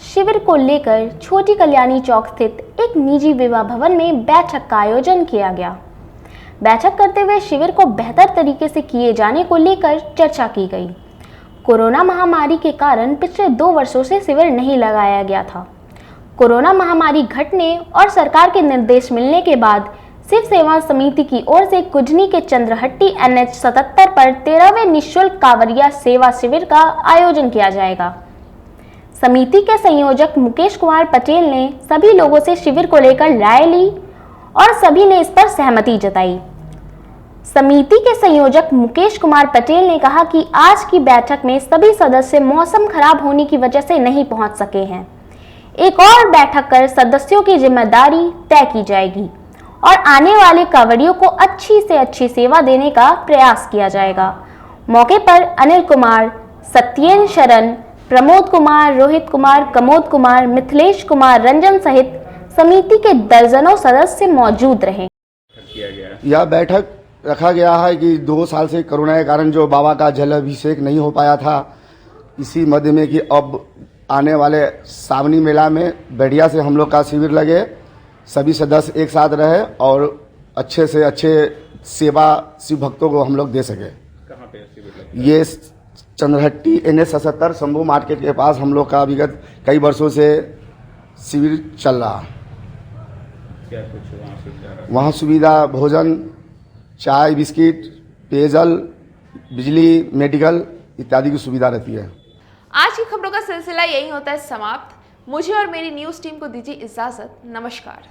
शिविर को लेकर छोटी कल्याणी चौक स्थित एक निजी विवाह भवन में बैठक का आयोजन किया गया। बैठक करते हुए शिविर को बेहतर तरीके से किए जाने को लेकर चर्चा की गई। कोरोना महामारी के कारण पिछले 2 वर्षों से शिविर नहीं लगाया गया था। कोरोना महामारी घटने और सरकार के निर्देश मिलने के बाद शिव सेवा समिति की ओर से कुजनी के चंद्रहट्टी NH 77 पर 13वें निःशुल्क कांवरिया सेवा शिविर का आयोजन किया जाएगा। समिति के संयोजक मुकेश कुमार पटेल ने सभी लोगों से शिविर को लेकर राय ली और सभी ने इस पर सहमति जताई। समिति के संयोजक मुकेश कुमार पटेल ने कहा कि आज की बैठक में सभी सदस्य मौसम खराब होने की वजह से नहीं पहुंच सके हैं। एक और बैठक कर सदस्यों की जिम्मेदारी तय की जाएगी और आने वाले कांवड़ियों को अच्छी से अच्छी सेवा देने का प्रयास किया जाएगा। मौके पर अनिल कुमार, सत्येन शरण, प्रमोद कुमार, रोहित कुमार, कमोद कुमार, मिथिलेश कुमार, रंजन सहित समिति के दर्जनों सदस्य मौजूद रहे।
यह बैठक रखा गया है कि 2 साल से कोरोना के कारण जो बाबा का जल अभिषेक नहीं हो पाया था, इसी मध्य में कि अब आने वाले सावनी मेला में बढ़िया से हम लोग का शिविर लगे, सभी सदस्य एक साथ रहे और अच्छे से अच्छे सेवा शिव भक्तों को हम लोग दे सके।
कहाँ पे शिविर?
ये चंद्रहट्टी NH77 शंभू मार्केट के पास हम लोग का विगत कई वर्षों से शिविर चल रहा।
क्या कुछ वहाँ सुविधा?
वहाँ सुविधा भोजन, चाय, बिस्किट, पेयजल, बिजली, मेडिकल इत्यादि की सुविधा रहती है।
आज की खबरों का सिलसिला यही होता है समाप्त। मुझे और मेरी न्यूज़ टीम को दीजिए इजाजत। नमस्कार।